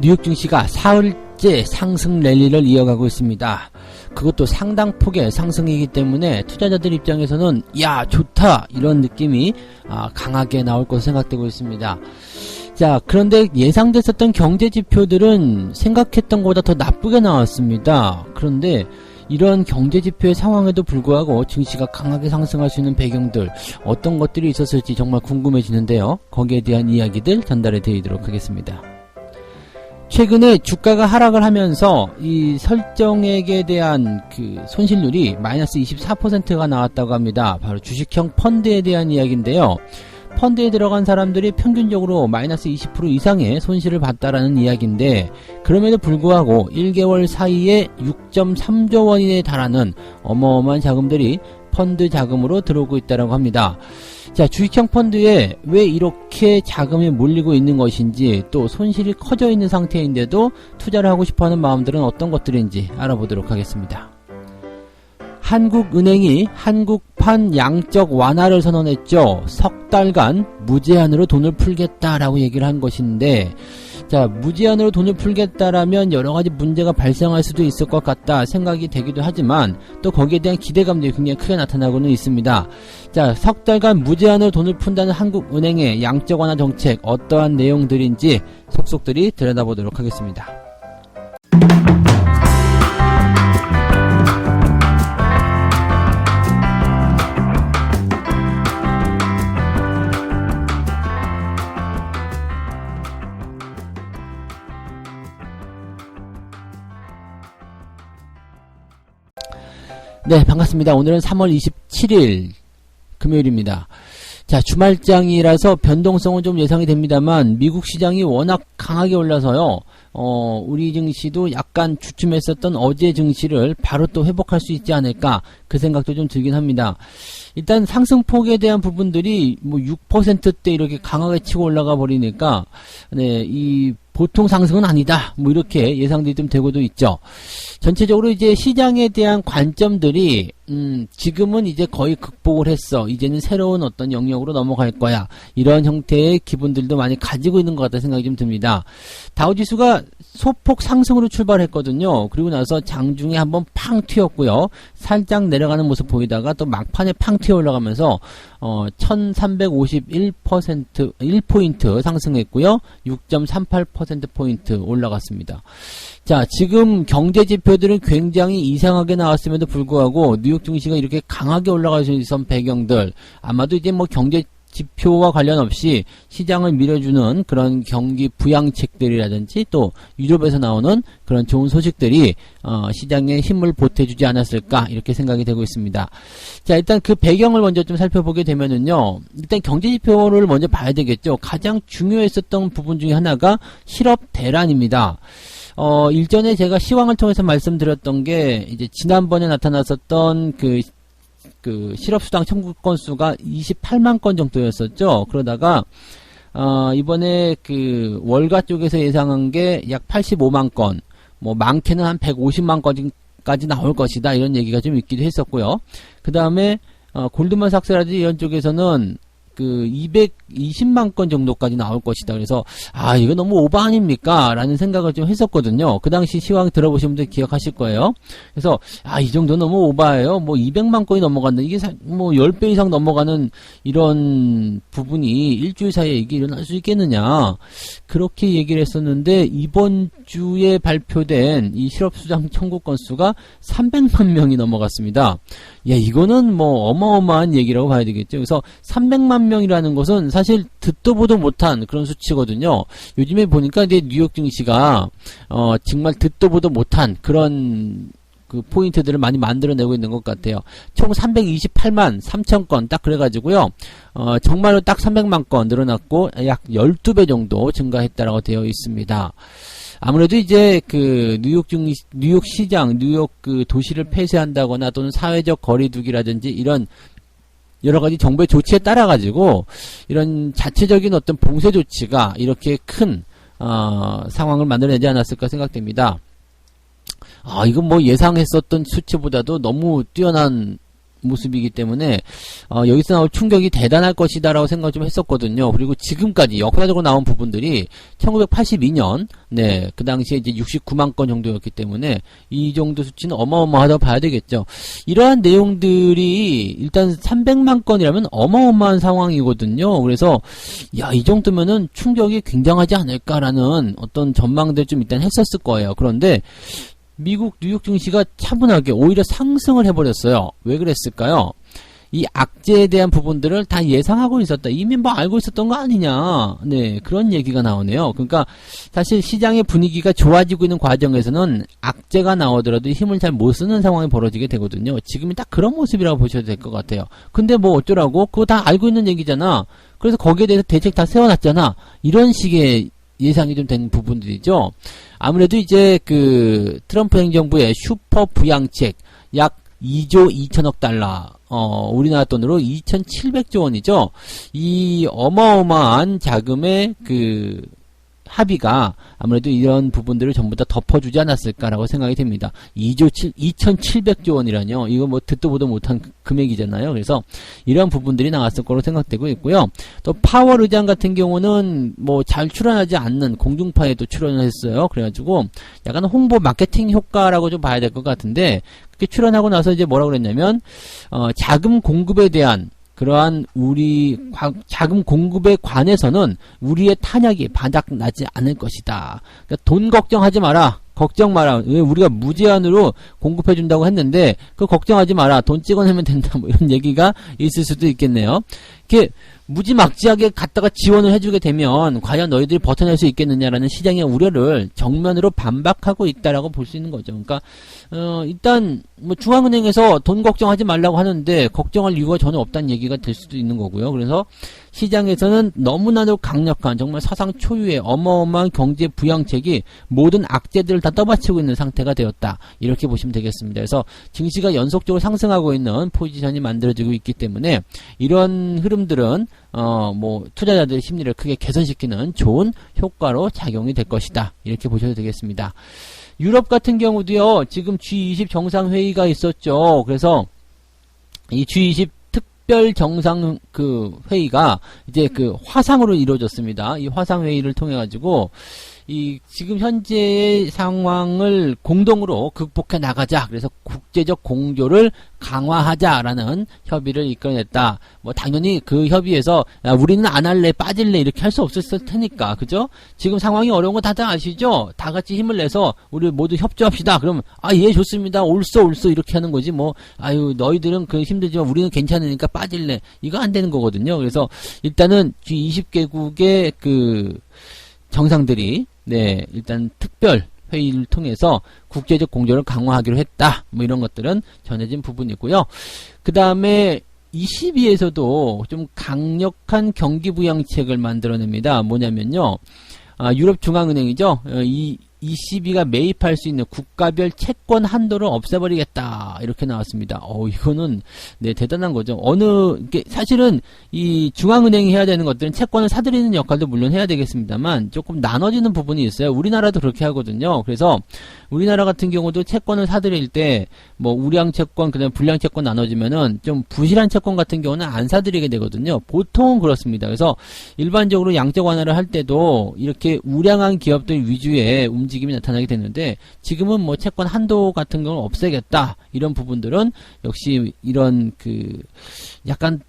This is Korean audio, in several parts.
뉴욕 증시가 사흘째 상승 랠리를 이어가고 있습니다. 그것도 상당폭의 상승이기 때문에 투자자들 입장에서는 야 좋다 이런 느낌이 강하게 나올 것으로 생각되고 있습니다. 자, 그런데 예상됐었던 경제 지표들은 생각했던 것보다 더 나쁘게 나왔습니다. 그런데 이런 경제 지표의 상황에도 불구하고 증시가 강하게 상승할 수 있는 배경들, 어떤 것들이 있었을지 정말 궁금해지는데요. 거기에 대한 이야기들 전달해 드리도록 하겠습니다. 최근에 주가가 하락을 하면서 이 설정액에 대한 그 손실률이 마이너스 24%가 나왔다고 합니다. 바로 주식형 펀드에 대한 이야기인데요. 펀드에 들어간 사람들이 평균적으로 마이너스 20% 이상의 손실을 봤다라는 이야기인데, 그럼에도 불구하고 1개월 사이에 6.3조 원에 달하는 어마어마한 자금들이 펀드 자금으로 들어오고 있다고 합니다. 자, 주식형 펀드에 왜 이렇게 자금이 몰리고 있는 것인지, 또 손실이 커져 있는 상태인데도 투자를 하고 싶어하는 마음들은 어떤 것들인지 알아보도록 하겠습니다. 한국은행이 한국판 양적 완화를 선언했죠. 석 달간 무제한으로 돈을 풀겠다라고 얘기를 한 것인데, 자, 무제한으로 돈을 풀겠다라면 여러가지 문제가 발생할 수도 있을 것 같다 생각이 되기도 하지만, 또 거기에 대한 기대감도 굉장히 크게 나타나고는 있습니다. 자, 석 달간 무제한으로 돈을 푼다는 한국은행의 양적 완화 정책, 어떠한 내용들인지 속속들이 들여다보도록 하겠습니다. 네, 반갑습니다. 오늘은 3월 27일 금요일입니다. 자, 주말장이라서 변동성은 좀 예상이 됩니다만 미국 시장이 워낙 강하게 올라서요. 우리 증시도 약간 주춤했었던 어제 증시를 바로 또 회복할 수 있지 않을까, 그 생각도 좀 들긴 합니다. 일단 상승폭에 대한 부분들이 뭐 6%대 이렇게 강하게 치고 올라가 버리니까, 네, 이 보통 상승은 아니다, 뭐 이렇게 예상들이 좀 되고도 있죠. 전체적으로 이제 시장에 대한 관점들이 지금은 이제 거의 극복을 했어, 이제는 새로운 어떤 영역으로 넘어갈 거야, 이런 형태의 기분들도 많이 가지고 있는 것 같다는 생각이 좀 듭니다. 다우지수가 소폭 상승으로 출발했거든요. 그리고 나서 장중에 한번 팡 튀었고요. 살짝 내려가는 모습 보이다가 또 막판에 팡 튀어 올라가면서 1,351포인트 상승했고요. 6.38%포인트 올라갔습니다. 자, 지금 경제 지표들은 굉장히 이상하게 나왔음에도 불구하고 뉴욕 증시가 이렇게 강하게 올라갈 수 있는 배경들, 아마도 이제 뭐 경제 지표와 관련 없이 시장을 밀어주는 그런 경기 부양책들이라든지 또 유럽에서 나오는 그런 좋은 소식들이 시장에 힘을 보태주지 않았을까, 이렇게 생각이 되고 있습니다. 자, 일단 그 배경을 먼저 좀 살펴보게 되면은요, 일단 경제 지표를 먼저 봐야 되겠죠. 가장 중요했었던 부분 중에 하나가 실업 대란입니다. 일전에 제가 시황을 통해서 말씀드렸던 게, 이제 지난번에 나타났었던 그 실업수당 청구 건수가 28만 건 정도였었죠. 그러다가 이번에 그 월가 쪽에서 예상한 게 약 85만 건, 뭐 많게는 한 150만 건까지 나올 것이다, 이런 얘기가 좀 있기도 했었고요. 그 다음에 골드만삭스라든지 이런 쪽에서는 그 220만 건 정도까지 나올 것이다. 그래서 이거 너무 오버 아닙니까? 라는 생각을 좀 했었거든요. 그 당시 시황 들어보신 분들 기억하실 거예요. 그래서 이 정도 너무 오버예요. 뭐 200만 건이 넘어간다, 이게 뭐 10배 이상 넘어가는 이런 부분이 일주일 사이에 이게 일어날 수 있겠느냐, 그렇게 얘기를 했었는데, 이번 주에 발표된 이 실업수당 청구 건수가 300만 명이 넘어갔습니다. 야, 이거는 뭐 어마어마한 얘기라고 봐야 되겠죠. 그래서 300만 명이라는 것은 사실 듣도 보도 못한 그런 수치거든요. 요즘에 보니까 이제 뉴욕 증시가 정말 듣도 보도 못한 그런 그 포인트들을 많이 만들어내고 있는 것 같아요. 총 328만 3천 건 딱 그래가지고요. 정말로 딱 300만 건 늘어났고 약 12배 정도 증가했다라고 되어 있습니다. 아무래도 이제 그 뉴욕 시장, 뉴욕 그 도시를 폐쇄한다거나 또는 사회적 거리두기라든지 이런 여러 가지 정부의 조치에 따라 가지고 이런 자체적인 어떤 봉쇄 조치가 이렇게 큰 상황을 만들어내지 않았을까 생각됩니다. 이건 뭐 예상했었던 수치보다도 너무 뛰어난 모습이기 때문에 여기서 나올 충격이 대단할 것이다라고 생각을 좀 했었거든요. 그리고 지금까지 역사적으로 나온 부분들이 1982년 그 당시에 이제 69만 건 정도였기 때문에 이 정도 수치는 어마어마하다고 봐야 되겠죠. 이러한 내용들이 일단 300만 건이라면 어마어마한 상황이거든요. 그래서 이 정도면은 충격이 굉장하지 않을까라는 어떤 전망들 좀 일단 했었을 거예요. 그런데 미국 뉴욕 증시가 차분하게 오히려 상승을 해버렸어요. 왜 그랬을까요? 이 악재에 대한 부분들을 다 예상하고 있었다. 이미 뭐 알고 있었던 거 아니냐. 그런 얘기가 나오네요. 그러니까 사실 시장의 분위기가 좋아지고 있는 과정에서는 악재가 나오더라도 힘을 잘 못 쓰는 상황이 벌어지게 되거든요. 지금이 딱 그런 모습이라고 보셔도 될 것 같아요. 근데 뭐 어쩌라고? 그거 다 알고 있는 얘기잖아. 그래서 거기에 대해서 대책 다 세워놨잖아. 이런 식의 예상이 좀 되는 부분들이죠. 아무래도 이제 그 트럼프 행정부의 슈퍼 부양책 약 2조 2천억 달러, 우리나라 돈으로 2,700조 원이죠. 이 어마어마한 자금의 그 합의가 아무래도 이런 부분들을 전부 다 덮어주지 않았을까라고 생각이 됩니다. 2,700조 원이라뇨. 이거 뭐 듣도 보도 못한 금액이잖아요. 그래서 이런 부분들이 나왔을 거로 생각되고 있고요. 또 파월 의장 같은 경우는 뭐 잘 출연하지 않는 공중파에도 출연을 했어요. 그래가지고 약간 홍보 마케팅 효과라고 좀 봐야 될 것 같은데, 그렇게 출연하고 나서 이제 뭐라고 그랬냐면 자금 공급에 대한 그러한 우리 자금 공급에 관해서는 우리의 탄약이 바닥나지 않을 것이다. 그러니까 돈 걱정하지 마라. 걱정 마라. 왜 우리가 무제한으로 공급해준다고 했는데 그 걱정하지 마라. 돈 찍어내면 된다. 뭐 이런 얘기가 있을 수도 있겠네요. 이렇게 무지막지하게 갖다가 지원을 해주게 되면 과연 너희들이 버텨낼 수 있겠느냐라는 시장의 우려를 정면으로 반박하고 있다라고 볼 수 있는 거죠. 그러니까 일단 뭐 중앙은행에서 돈 걱정하지 말라고 하는데 걱정할 이유가 전혀 없다는 얘기가 될 수도 있는 거고요. 그래서 시장에서는 너무나도 강력한 정말 사상 초유의 어마어마한 경제 부양책이 모든 악재들을 다 떠받치고 있는 상태가 되었다. 이렇게 보시면 되겠습니다. 그래서 증시가 연속적으로 상승하고 있는 포지션이 만들어지고 있기 때문에 이런 흐름들은 뭐 투자자들의 심리를 크게 개선시키는 좋은 효과로 작용이 될 것이다. 이렇게 보셔도 되겠습니다. 유럽 같은 경우도요. 지금 G20 정상회의가 있었죠. 그래서 이 G20 특별 정상 그 회의가 이제 그 화상으로 이루어졌습니다. 이 화상 회의를 통해 가지고 이 지금 현재의 상황을 공동으로 극복해 나가자. 그래서 국제적 공조를 강화하자라는 협의를 이끌어냈다. 뭐 당연히 그 협의에서 우리는 안 할래 빠질래 이렇게 할 수 없었을 테니까, 그죠? 지금 상황이 어려운 거 다들 아시죠? 다 같이 힘을 내서 우리 모두 협조합시다. 그러면 예 좋습니다. 옳소 이렇게 하는 거지. 뭐 아유 너희들은 그 힘들지만 우리는 괜찮으니까 빠질래. 이거 안 되는 거거든요. 그래서 일단은 G20개국의 그 정상들이 일단 특별 회의를 통해서 국제적 공조를 강화하기로 했다. 뭐 이런 것들은 전해진 부분이고요. 그 다음에 22에서도 좀 강력한 경기 부양책을 만들어냅니다. 뭐냐면요. 유럽 중앙은행이죠. 이 ECB가 매입할 수 있는 국가별 채권 한도를 없애버리겠다. 이렇게 나왔습니다. 이거는 대단한 거죠. 사실은 이 중앙은행이 해야 되는 것들은 채권을 사들이는 역할도 물론 해야 되겠습니다만 조금 나눠지는 부분이 있어요. 우리나라도 그렇게 하거든요. 그래서 우리나라 같은 경우도 채권을 사들일 때 뭐 우량 채권, 그다음에 불량 채권 나눠지면은 좀 부실한 채권 같은 경우는 안 사들이게 되거든요. 보통은 그렇습니다. 그래서 일반적으로 양적 완화를 할 때도 이렇게 우량한 기업들 위주의 움직임이 나타나게 되는데 지금은 뭐 채권 한도 같은 걸 없애겠다. 이런 부분들은 역시 이런 그 약간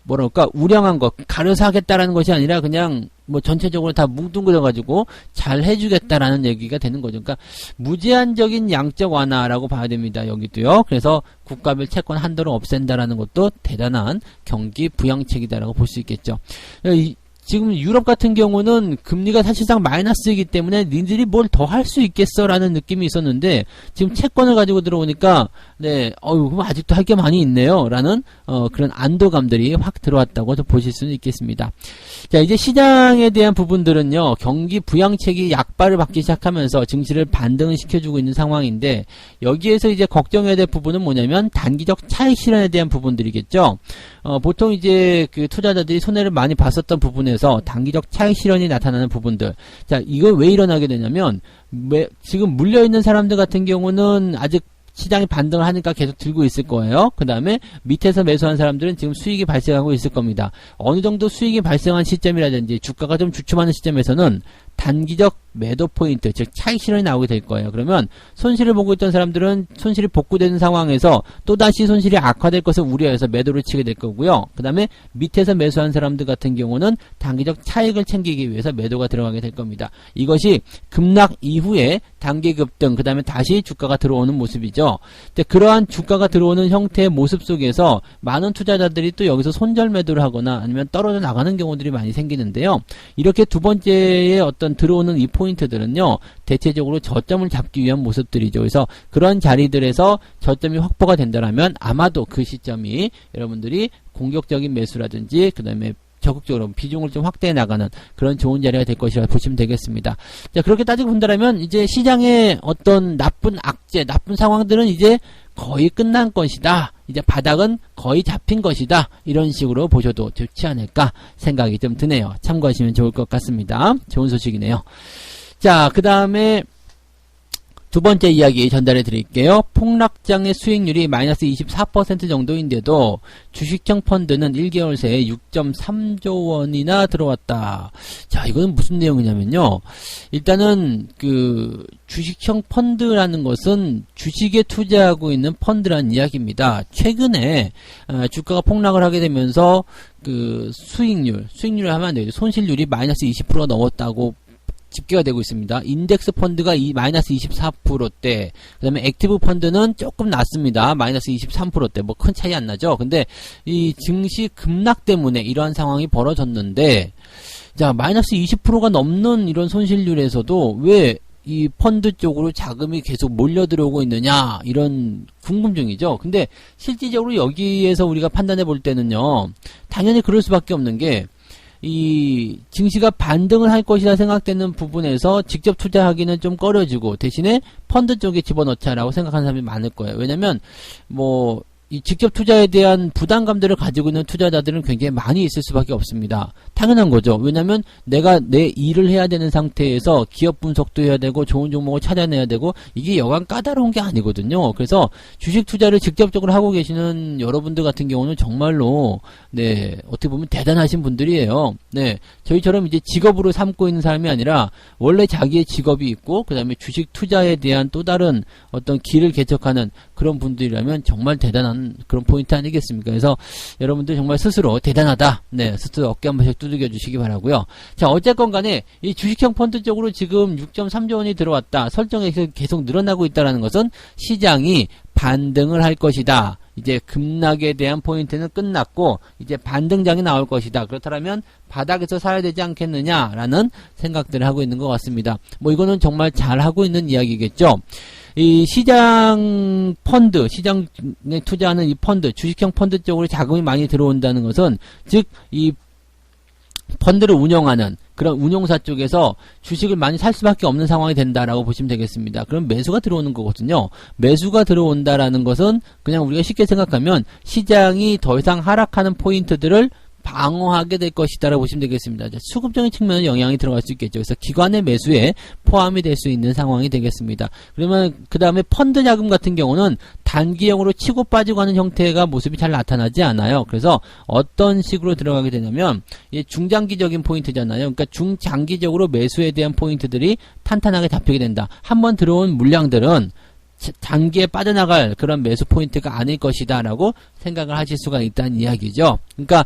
뭐랄까 우량한 것 가려서 하겠다라는 것이 아니라 그냥 뭐 전체적으로 다 뭉뚱그려가지고 잘 해주겠다라는 얘기가 되는 거죠. 그러니까 무제한적인 양적 완화라고 봐야 됩니다. 여기도요. 그래서 국가별 채권 한도를 없앤다라는 것도 대단한 경기 부양책이다라고 볼 수 있겠죠. 지금 유럽 같은 경우는 금리가 사실상 마이너스이기 때문에 니들이 뭘 더 할 수 있겠어라는 느낌이 있었는데 지금 채권을 가지고 들어오니까 그럼 아직도 할 게 많이 있네요 라는 그런 안도감들이 확 들어왔다고 보실 수는 있겠습니다. 자, 이제 시장에 대한 부분들은요, 경기 부양책이 약발을 받기 시작하면서 증시를 반등을 시켜주고 있는 상황인데 여기에서 이제 걱정해야 될 부분은 뭐냐면 단기적 차익 실현에 대한 부분들이겠죠. 보통 이제 그 투자자들이 손해를 많이 봤었던 부분에서 단기적 차익 실현이 나타나는 부분들. 자, 이거 왜 일어나게 되냐면 지금 물려있는 사람들 같은 경우는 아직 시장이 반등을 하니까 계속 들고 있을 거예요. 그 다음에 밑에서 매수한 사람들은 지금 수익이 발생하고 있을 겁니다. 어느 정도 수익이 발생한 시점이라든지 주가가 좀 주춤하는 시점에서는 단기적 매도 포인트, 즉 차익 실현이 나오게 될 거예요. 그러면 손실을 보고 있던 사람들은 손실이 복구되는 상황에서 또다시 손실이 악화될 것을 우려해서 매도를 치게 될 거고요. 그 다음에 밑에서 매수한 사람들 같은 경우는 단기적 차익을 챙기기 위해서 매도가 들어가게 될 겁니다. 이것이 급락 이후에 단기 급등, 그 다음에 다시 주가가 들어오는 모습이죠. 근데 그러한 주가가 들어오는 형태의 모습 속에서 많은 투자자들이 또 여기서 손절 매도를 하거나 아니면 떨어져 나가는 경우들이 많이 생기는데요. 이렇게 두 번째의 어떤 들어오는 이 포인트들은요, 대체적으로 저점을 잡기 위한 모습들이죠. 그래서 그런 자리들에서 저점이 확보가 된다면 아마도 그 시점이 여러분들이 공격적인 매수라든지 그 다음에 적극적으로 비중을 좀 확대해 나가는 그런 좋은 자리가 될 것이라 보시면 되겠습니다. 자, 그렇게 따지고 본다면 이제 시장의 어떤 나쁜 악재, 나쁜 상황들은 이제 거의 끝난 것이다. 이제 바닥은 거의 잡힌 것이다. 이런 식으로 보셔도 좋지 않을까 생각이 좀 드네요. 참고하시면 좋을 것 같습니다. 좋은 소식이네요. 자, 그 다음에 두 번째 이야기 전달해 드릴게요. 폭락장의 수익률이 마이너스 24% 정도인데도 주식형 펀드는 1개월 새에 6.3조 원이나 들어왔다. 자, 이거는 무슨 내용이냐면요. 일단은 그 주식형 펀드라는 것은 주식에 투자하고 있는 펀드라는 이야기입니다. 최근에 주가가 폭락을 하게 되면서 그 수익률을 하면 안 돼요. 손실률이 마이너스 20%가 넘었다고 집계가 되고 있습니다. 인덱스 펀드가 마이너스 24%대, 그 다음에 액티브 펀드는 조금 낮습니다. 마이너스 23%대, 뭐 큰 차이 안 나죠? 근데 이 증시 급락 때문에 이러한 상황이 벌어졌는데, 자, 마이너스 20%가 넘는 이런 손실률에서도 왜 이 펀드 쪽으로 자금이 계속 몰려 들어오고 있느냐, 이런 궁금증이죠. 근데 실질적으로 여기에서 우리가 판단해 볼 때는요, 당연히 그럴 수밖에 없는 게, 이 증시가 반등을 할 것이라 생각되는 부분에서 직접 투자하기는 좀 꺼려지고 대신에 펀드 쪽에 집어넣자라고 생각하는 사람이 많을 거예요. 왜냐면 뭐 이 직접 투자에 대한 부담감들을 가지고 있는 투자자들은 굉장히 많이 있을 수밖에 없습니다. 당연한 거죠. 왜냐면 내가 내 일을 해야 되는 상태에서 기업 분석도 해야 되고 좋은 종목을 찾아내야 되고 이게 여간 까다로운 게 아니거든요. 그래서 주식 투자를 직접적으로 하고 계시는 여러분들 같은 경우는 정말로 네, 어떻게 보면 대단하신 분들이에요. 네, 저희처럼 이제 직업으로 삼고 있는 사람이 아니라 원래 자기의 직업이 있고 그 다음에 주식 투자에 대한 또 다른 어떤 길을 개척하는 그런 분들이라면 정말 대단한 그런 포인트 아니겠습니까? 그래서 여러분들 정말 스스로 대단하다. 네, 스스로 어깨 한 번씩 두들겨 주시기 바라고요. 자, 어쨌건 간에 이 주식형 펀드 쪽으로 지금 6.3조 원이 들어왔다. 설정에서 계속 늘어나고 있다는 것은 시장이 반등을 할 것이다. 이제 급락에 대한 포인트는 끝났고 이제 반등장이 나올 것이다. 그렇다면 바닥에서 사야 되지 않겠느냐라는 생각들을 하고 있는 것 같습니다. 뭐 이거는 정말 잘 하고 있는 이야기겠죠. 이 시장 펀드, 시장에 투자하는 이 펀드, 주식형 펀드 쪽으로 자금이 많이 들어온다는 것은 즉 이 펀드를 운영하는 그런 운용사 쪽에서 주식을 많이 살 수밖에 없는 상황이 된다라고 보시면 되겠습니다. 그럼 매수가 들어오는 거거든요. 매수가 들어온다라는 것은 그냥 우리가 쉽게 생각하면 시장이 더 이상 하락하는 포인트들을 방어하게 될 것이다라고 보시면 되겠습니다. 수급적인 측면은 영향이 들어갈 수 있겠죠. 그래서 기관의 매수에 포함이 될 수 있는 상황이 되겠습니다. 그러면 그 다음에 펀드 자금 같은 경우는 단기형으로 치고 빠지고 하는 형태가 모습이 잘 나타나지 않아요. 그래서 어떤 식으로 들어가게 되냐면 이게 중장기적인 포인트잖아요. 그러니까 중장기적으로 매수에 대한 포인트들이 탄탄하게 잡히게 된다. 한번 들어온 물량들은 단기에 빠져나갈 그런 매수 포인트가 아닐 것이다 라고 생각을 하실 수가 있다는 이야기죠. 그러니까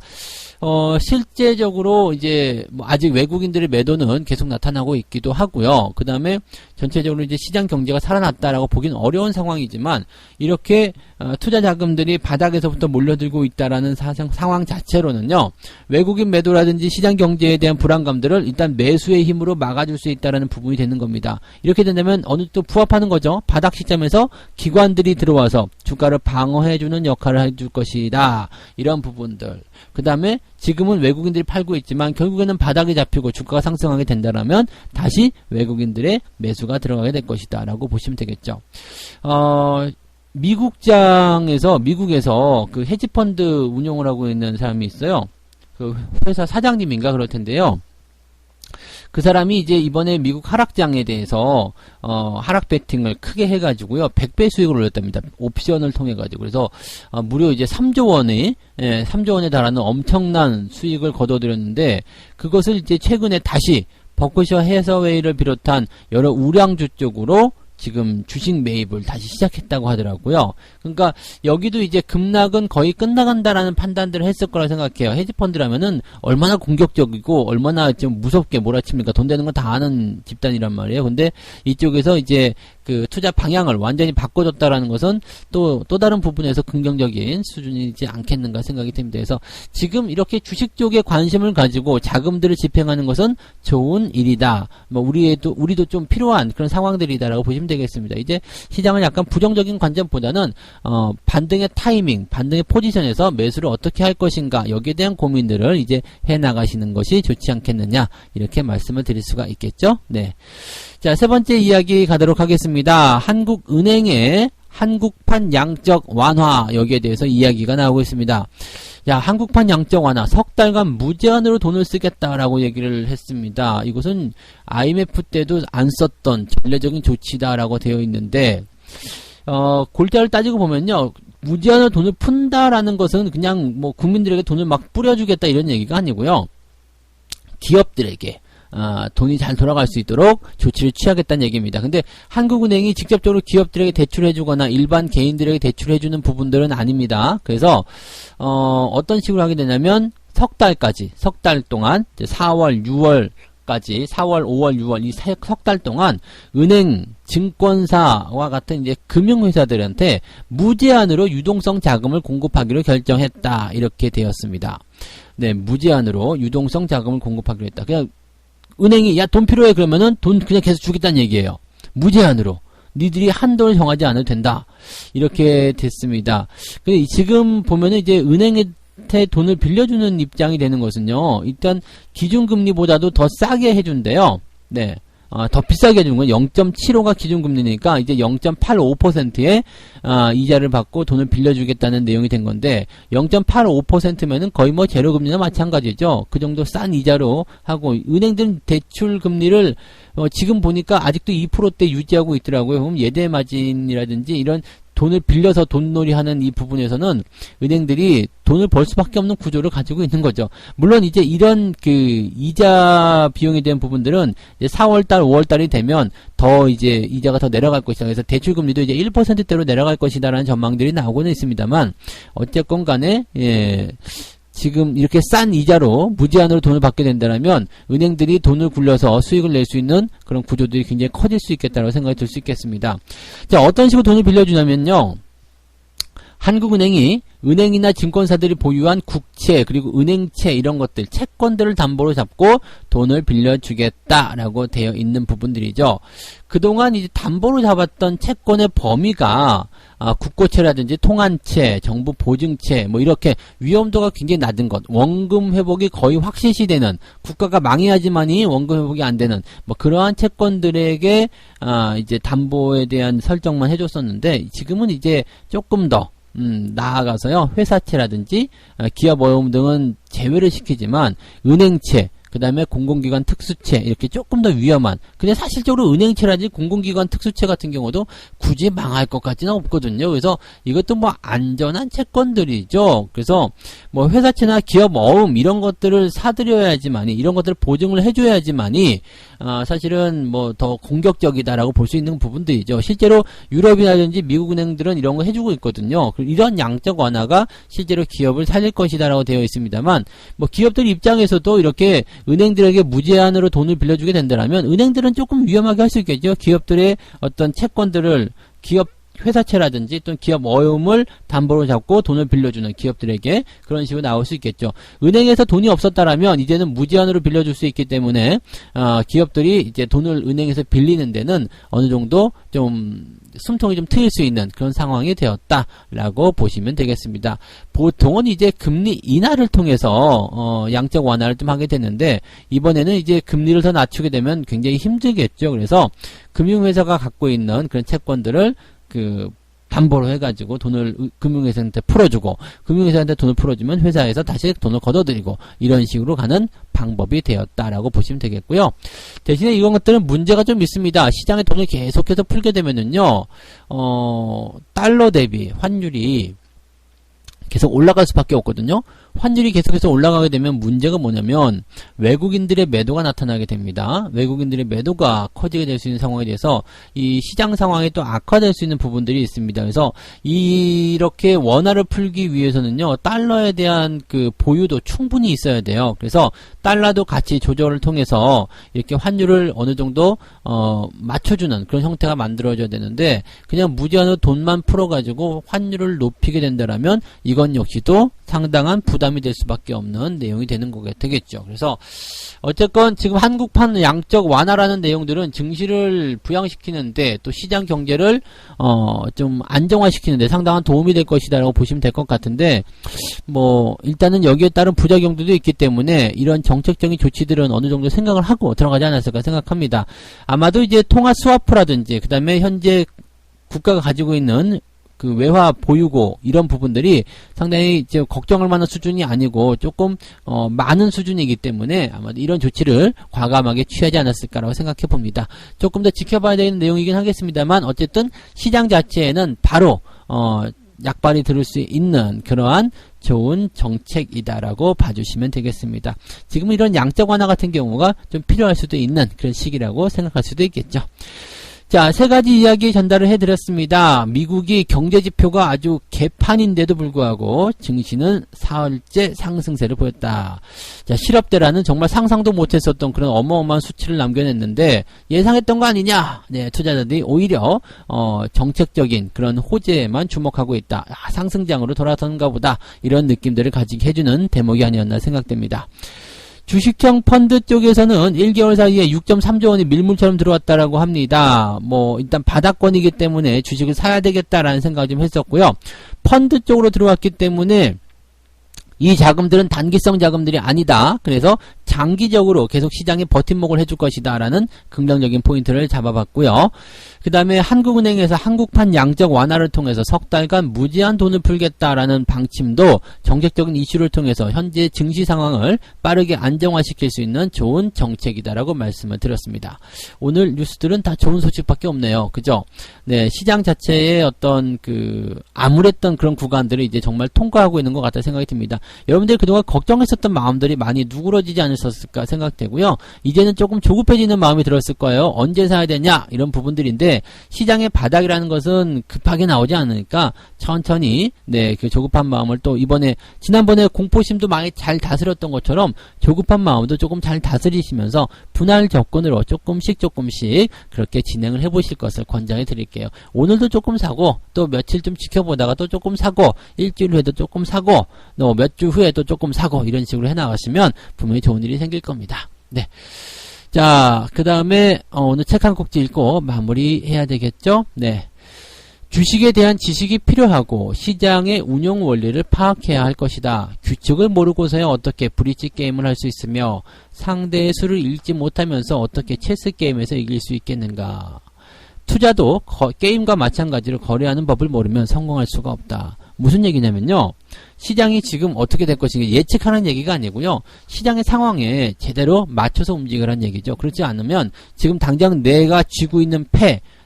실제적으로 이제 뭐 아직 외국인들의 매도는 계속 나타나고 있기도 하고요. 그 다음에 전체적으로 이제 시장 경제가 살아났다라고 보기는 어려운 상황이지만 이렇게 투자 자금들이 바닥에서부터 몰려들고 있다라는 상황 자체로는요, 외국인 매도라든지 시장 경제에 대한 불안감들을 일단 매수의 힘으로 막아줄 수 있다라는 부분이 되는 겁니다. 이렇게 된다면 어느 정도 부합하는 거죠. 바닥 시점에서 기관들이 들어와서 주가를 방어해주는 역할을 해줄 것이다. 이런 부분들. 그 다음에 지금은 외국인들이 팔고 있지만 결국에는 바닥이 잡히고 주가가 상승하게 된다면 다시 외국인들의 매수가 들어가게 될 것이다 라고 보시면 되겠죠. 미국에서 그 헤지펀드 운용을 하고 있는 사람이 있어요. 그 회사 사장님인가 그럴 텐데요. 그 사람이 이제 이번에 미국 하락장에 대해서 하락 베팅을 크게 해가지고요 100배 수익을 올렸답니다. 옵션을 통해 가지고. 그래서 무려 이제 3조 원에 3조 원에 달하는 엄청난 수익을 거둬들였는데, 그것을 이제 최근에 다시 버크셔 해서웨이를 비롯한 여러 우량주 쪽으로 지금 주식 매입을 다시 시작했다고 하더라고요. 그러니까 여기도 이제 급락은 거의 끝나간다라는 판단들을 했을 거라 생각해요. 헤지펀드라면은 얼마나 공격적이고 얼마나 좀 무섭게 몰아칩니까? 돈 되는 건 다 아는 집단이란 말이에요. 근데 이쪽에서 이제 그 투자 방향을 완전히 바꿔줬다라는 것은 또 다른 부분에서 긍정적인 수준이지 않겠는가 생각이 듭니다. 그래서 지금 이렇게 주식 쪽에 관심을 가지고 자금들을 집행하는 것은 좋은 일이다. 뭐 우리도 좀 필요한 그런 상황들이다라고 보시면 되겠습니다. 이제 시장은 약간 부정적인 관점보다는 반등의 타이밍, 반등의 포지션에서 매수를 어떻게 할 것인가, 여기에 대한 고민들을 이제 해 나가시는 것이 좋지 않겠느냐, 이렇게 말씀을 드릴 수가 있겠죠. 네. 자, 세 번째 이야기 가도록 하겠습니다. 한국은행의 한국판 양적 완화, 여기에 대해서 이야기가 나오고 있습니다. 야, 한국판 양적 완화, 석 달간 무제한으로 돈을 쓰겠다라고 얘기를 했습니다. 이것은 IMF 때도 안 썼던 전례적인 조치다라고 되어 있는데, 골자를 따지고 보면요, 무제한으로 돈을 푼다라는 것은 그냥 뭐 국민들에게 돈을 막 뿌려주겠다 이런 얘기가 아니고요, 기업들에게 돈이 잘 돌아갈 수 있도록 조치를 취하겠다는 얘기입니다. 근데 한국은행이 직접적으로 기업들에게 대출해주거나 일반 개인들에게 대출해주는 부분들은 아닙니다. 그래서 어떤 식으로 하게 되냐면 석 달 동안 4월, 6월까지 4월, 5월, 6월 이 석 달 동안 은행, 증권사와 같은 이제 금융회사들한테 무제한으로 유동성 자금을 공급하기로 결정했다, 이렇게 되었습니다. 네, 무제한으로 유동성 자금을 공급하기로 했다. 그냥 은행이 야, 돈 필요해 그러면은 돈 그냥 계속 주겠다는 얘기예요. 무제한으로. 니들이 한도를 정하지 않아도 된다. 이렇게 됐습니다. 근데 지금 보면은 이제 은행한테 돈을 빌려주는 입장이 되는 것은요, 일단 기준금리보다도 더 싸게 해준대요. 네. 더 비싸게 해주는 건 0.75가 기준금리니까 이제 0.85%의 이자를 받고 돈을 빌려주겠다는 내용이 된 건데, 0.85%면은 거의 뭐 제로금리나 마찬가지죠. 그 정도 싼 이자로 하고, 은행들은 대출 금리를 지금 보니까 아직도 2%대 유지하고 있더라고요. 그럼 예대 마진이라든지 이런 돈을 빌려서 돈놀이 하는 이 부분에서는 은행들이 돈을 벌 수밖에 없는 구조를 가지고 있는 거죠. 물론 이제 이런 그 이자 비용에 대한 부분들은 이제 4월달, 5월달이 되면 더 이제 이자가 더 내려갈 것이다. 그래서 대출금리도 이제 1%대로 내려갈 것이다라는 전망들이 나오고는 있습니다만, 어쨌건 간에, 예. 지금 이렇게 싼 이자로 무제한으로 돈을 받게 된다면 은행들이 돈을 굴려서 수익을 낼 수 있는 그런 구조들이 굉장히 커질 수 있겠다고 생각이 들 수 있겠습니다. 자, 어떤 식으로 돈을 빌려주냐면요, 한국은행이 은행이나 증권사들이 보유한 국채 그리고 은행채 이런 것들, 채권들을 담보로 잡고 돈을 빌려주겠다라고 되어 있는 부분들이죠. 그동안 이제 담보로 잡았던 채권의 범위가 국고채라든지 통한채, 정부 보증채, 뭐 이렇게 위험도가 굉장히 낮은 것, 원금 회복이 거의 확실시되는, 국가가 망해야지만이 원금 회복이 안 되는 뭐 그러한 채권들에게 이제 담보에 대한 설정만 해줬었는데, 지금은 이제 조금 더 나아가서요, 회사채라든지 기업 어용 등은 제외를 시키지만 은행채, 그 다음에 공공기관 특수채, 이렇게 조금 더 위험한, 근데 사실적으로 은행채라든지 공공기관 특수채 같은 경우도 굳이 망할 것 같지는 없거든요. 그래서 이것도 뭐 안전한 채권들이죠. 그래서 뭐 회사채나 기업 어음 이런 것들을 사들여야지만이, 이런 것들을 보증을 해줘야지만이 사실은 뭐 더 공격적이다라고 볼 수 있는 부분들이죠. 실제로 유럽이라든지 미국 은행들은 이런 거 해주고 있거든요. 이런 양적 완화가 실제로 기업을 살릴 것이다라고 되어 있습니다만, 뭐 기업들 입장에서도 이렇게 은행들에게 무제한으로 돈을 빌려주게 된다면 은행들은 조금 위험하게 할 수 있겠죠. 기업들의 어떤 채권들을, 기업 회사채라든지 또는 기업 어음을 담보로 잡고 돈을 빌려주는 기업들에게 그런 식으로 나올 수 있겠죠. 은행에서 돈이 없었다라면 이제는 무제한으로 빌려줄 수 있기 때문에 기업들이 이제 돈을 은행에서 빌리는 데는 어느 정도 좀 숨통이 좀 트일 수 있는 그런 상황이 되었다라고 보시면 되겠습니다. 보통은 이제 금리 인하를 통해서 양적 완화를 좀 하게 되는데, 이번에는 이제 금리를 더 낮추게 되면 굉장히 힘들겠죠. 그래서 금융회사가 갖고 있는 그런 채권들을 담보로 해가지고 돈을 금융회사한테 풀어주고 금융회사한테 돈을 풀어주면 회사에서 다시 돈을 걷어들이고 이런 식으로 가는 방법이 되었다라고 보시면 되겠고요. 대신에 이런 것들은 문제가 좀 있습니다. 시장에 돈을 계속해서 풀게 되면은요, 달러 대비 환율이 계속 올라갈 수밖에 없거든요. 환율이 계속해서 올라가게 되면 문제가 뭐냐면 외국인들의 매도가 나타나게 됩니다. 외국인들의 매도가 커지게 될 수 있는 상황에 대해서 이 시장 상황이 또 악화될 수 있는 부분들이 있습니다. 그래서 이렇게 원화를 풀기 위해서는요, 달러에 대한 그 보유도 충분히 있어야 돼요. 그래서 달러도 같이 조절을 통해서 이렇게 환율을 어느 정도 맞춰주는 그런 형태가 만들어져야 되는데 그냥 무제한으로 돈만 풀어가지고 환율을 높이게 된다라면 이건 역시도 상당한 부담이 될 수밖에 없는 내용이 되는 거가 되겠죠. 그래서 어쨌건 지금 한국판 양적 완화라는 내용들은 증시를 부양시키는데 또 시장 경제를 좀 안정화시키는데 상당한 도움이 될 것이다라고 보시면 될 것 같은데 뭐 일단은 여기에 따른 부작용들도 있기 때문에 이런 정책적인 조치들은 어느 정도 생각을 하고 들어가지 않았을까 생각합니다. 아마도 이제 통화 스와프라든지 그 다음에 현재 국가가 가지고 있는 그 외화 보유고 이런 부분들이 상당히 이제 걱정할 만한 수준이 아니고 조금 많은 수준이기 때문에 아마도 이런 조치를 과감하게 취하지 않았을까라고 생각해 봅니다. 조금 더 지켜봐야 되는 내용이긴 하겠습니다만 어쨌든 시장 자체에는 바로 약발이 들을 수 있는 그러한 좋은 정책이다라고 봐주시면 되겠습니다. 지금 이런 양적 완화 같은 경우가 좀 필요할 수도 있는 그런 시기라고 생각할 수도 있겠죠. 자, 세 가지 이야기 전달을 해드렸습니다. 미국이 경제지표가 아주 개판인데도 불구하고 증시는 사흘째 상승세를 보였다. 자, 실업대라는 정말 상상도 못했었던 그런 어마어마한 수치를 남겨냈는데 예상했던 거 아니냐? 네, 투자자들이 오히려 정책적인 그런 호재에만 주목하고 있다. 상승장으로 돌아서는가 보다. 이런 느낌들을 가지게 해주는 대목이 아니었나 생각됩니다. 주식형 펀드 쪽에서는 1개월 사이에 6.3조 원이 밀물처럼 들어왔다라고 합니다. 뭐 일단 바닥권이기 때문에 주식을 사야 되겠다라는 생각을 좀 했었고요. 펀드 쪽으로 들어왔기 때문에 이 자금들은 단기성 자금들이 아니다. 그래서 장기적으로 계속 시장에 버팀목을 해줄 것이다 라는 긍정적인 포인트를 잡아봤고요. 그 다음에 한국은행에서 한국판 양적 완화를 통해서 석 달간 무제한 돈을 풀겠다라는 방침도 정책적인 이슈를 통해서 현재 증시 상황을 빠르게 안정화시킬 수 있는 좋은 정책이다라고 말씀을 드렸습니다. 오늘 뉴스들은 다 좋은 소식밖에 없네요. 그죠? 네, 시장 자체의 어떤 그 암울했던 그런 구간들을 이제 정말 통과하고 있는 것 같다 생각이 듭니다. 여러분들이 그동안 걱정했었던 마음들이 많이 누그러지지 않으셨을까 생각되고요. 이제는 조금 조급해지는 마음이 들었을 거예요. 언제 사야 되냐 이런 부분들인데 시장의 바닥이라는 것은 급하게 나오지 않으니까 천천히 그 조급한 마음을 또 지난번에 공포심도 많이 잘 다스렸던 것처럼 조급한 마음도 조금 잘 다스리시면서 분할 접근으로 조금씩 그렇게 진행을 해보실 것을 권장해 드릴게요. 오늘도 조금 사고 또 며칠 좀 지켜보다가 또 조금 사고 일주일 후에도 조금 사고 몇 주 후에도 조금 사고 이런 식으로 해나가시면 분명히 좋은 일이 생길 겁니다. 네. 자, 그 다음에 오늘 책 한 꼭지 읽고 마무리해야 되겠죠? 네. 주식에 대한 지식이 필요하고 시장의 운용 원리를 파악해야 할 것이다. 규칙을 모르고서야 어떻게 브릿지 게임을 할 수 있으며 상대의 수를 읽지 못하면서 어떻게 체스 게임에서 이길 수 있겠는가. 투자도 게임과 마찬가지로 거래하는 법을 모르면 성공할 수가 없다. 무슨 얘기냐면요. 시장이 지금 어떻게 될 것인가 예측하는 얘기가 아니고요. 시장의 상황에 제대로 맞춰서 움직이라는 얘기죠. 그렇지 않으면 지금 당장 내가 쥐고 있는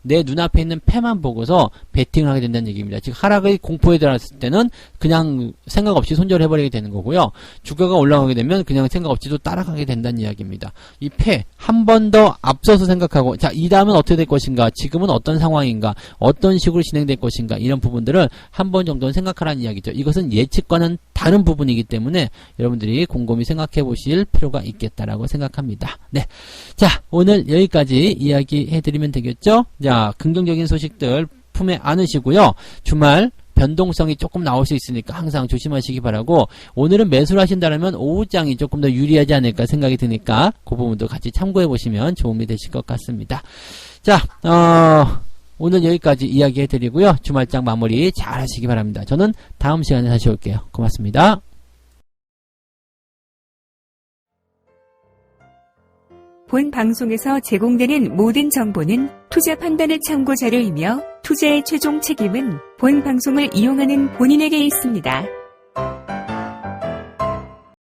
내 눈앞에 있는 패만 보고서 베팅을 하게 된다는 얘기입니다. 즉 하락의 공포에 들어갔을 때는 그냥 생각 없이 손절해버리게 되는 거고요. 주가가 올라가게 되면 그냥 생각 없이도 따라가게 된다는 이야기입니다. 이 패 한 번 더 앞서서 생각하고 자, 이 다음은 어떻게 될 것인가, 지금은 어떤 상황인가, 어떤 식으로 진행될 것인가 이런 부분들을 한 번 정도는 생각하라는 이야기죠. 이것은 예측과는 다른 부분이기 때문에 여러분들이 곰곰이 생각해 보실 필요가 있겠다라고 생각합니다. 네, 자 오늘 여기까지 이야기해드리면 되겠죠. 자, 긍정적인 소식들 품에 안으시고요. 주말 변동성이 조금 나올 수 있으니까 항상 조심하시기 바라고, 오늘은 매수를 하신다면 오후장이 조금 더 유리하지 않을까 생각이 드니까 그 부분도 같이 참고해 보시면 도움이 되실 것 같습니다. 자, 오늘 여기까지 이야기해 드리고요. 주말장 마무리 잘 하시기 바랍니다. 저는 다음 시간에 다시 올게요. 고맙습니다. 본 방송에서 제공되는 모든 정보는 투자 판단의 참고 자료이며 투자의 최종 책임은 본 방송을 이용하는 본인에게 있습니다.